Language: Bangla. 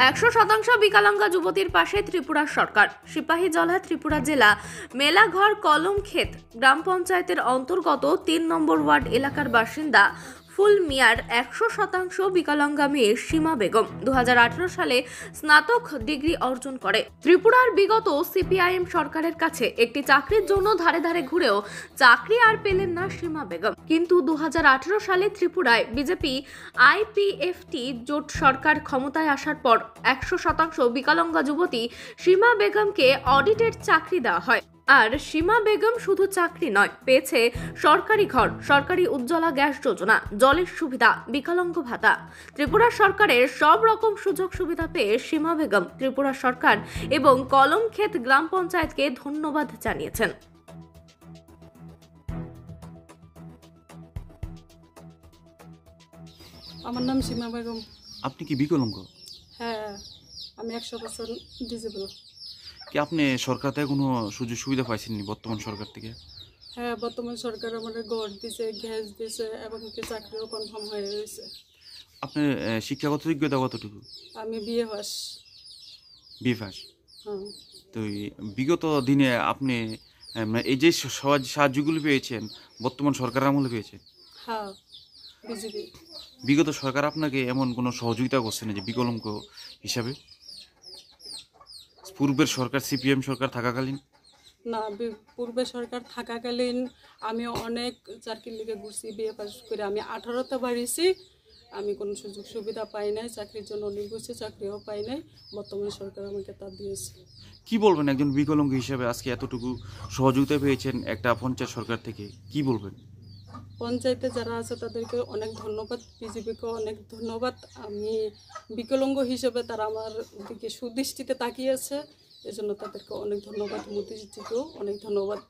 100% বিকলাঙ্গা যুবতীর পাশে ত্রিপুরা সরকার। সিপাহীজলা ত্রিপুরা জেলা মেলাঘর কলমক্ষেত গ্রাম পঞ্চায়েতের অন্তর্গত 3 নম্বর ওয়ার্ড এলাকার বাসিন্দা ফুল মিয়ার 100% বিকলাঙ্গা মেয়ে সীমা বেগম 2018 সালে স্নাতক ডিগ্রি অর্জন করে। ত্রিপুরার বিগত সিপিআইএম সরকারের কাছে একটি চাকরির জন্য ধারে ধারে ঘুরেও চাকরি আর পেলেন না সীমা বেগম। কিন্তু 2018 সালে ত্রিপুরায় বিজেপি আইপিএফটি জোট সরকার ক্ষমতায় আসার পর 100% বিকলাঙ্গা যুবতী সীমা বেগমকে অডিটের চাকরি দেওয়া হয়। আর সীমা বেগম শুধু চাকরি নয়, পেয়েছে সরকারি ঘর, সরকারি উজ্জ্বলা গ্যাস যোজনা, জলের সুবিধা, বিকলাঙ্গ ভাতা। ত্রিপুরা সরকারের সব রকম সুযোগ সুবিধা পেয়ে সীমা বেগম ত্রিপুরা সরকার এবং কলমক্ষেত গ্রাম পঞ্চায়েতকে ধন্যবাদ জানিয়েছেন। আমার নাম সীমা বেগম। আপনি কি বিকলাঙ্গ? হ্যাঁ, আমি 100% ডিজেবল। কি আপনি সরকার থেকে কোনো সুযোগ সুবিধা পাইছেননি বর্তমান সরকার থেকে? হ্যাঁ, বর্তমান সরকার আমাদের ঘর দিছে, গ্যাস দিছে এবং কি চাকরিও কনফার্ম হয়ে রয়েছে। আপনার শিক্ষাগত যোগ্যতা কতটুকু? আমি বিএ পাস। BA pass. হ্যাঁ। তো বিগত দিনে আপনি এই যে সাহায্যগুলো পেয়েছেন বর্তমান সরকার আমলে পেয়েছেন? হ্যাঁ, বিজেপি। বিগত সরকার আপনাকে এমন কোনো সহযোগিতা করছে না যে বিকলাঙ্গ হিসাবে? পূর্বের সরকার সিপিএম সরকার থাকাকালীন? না, পূর্বে সরকার থাকাকালীন আমি অনেক চাকরির লিগে ঘুরছি, বিএ পাস করে আমি 18তে বাড়িয়েছি। আমি কোনো সুযোগ সুবিধা পাই নাই, চাকরির জন্য অনেক ঘুরছি, চাকরিও পাই নাই। বর্তমান সরকার আমাকে তা দিয়েছে। কি বলবেন একজন বিকলাঙ্গ হিসাবে আজকে এতটুকু সহযোগিতা পেয়েছেন একটা পঞ্চায়েত সরকার থেকে, কি বলবেন? পঞ্চায়েতে যারা আছে তাদেরকে অনেক ধন্যবাদ, বিজেপিকে অনেক ধন্যবাদ। আমি বিকলাঙ্গ হিসেবে তারা আমার দিকে সুদৃষ্টিতে তাকিয়েছে, এজন্য তাদেরকে অনেক ধন্যবাদ। মোদিজিকেও অনেক ধন্যবাদ।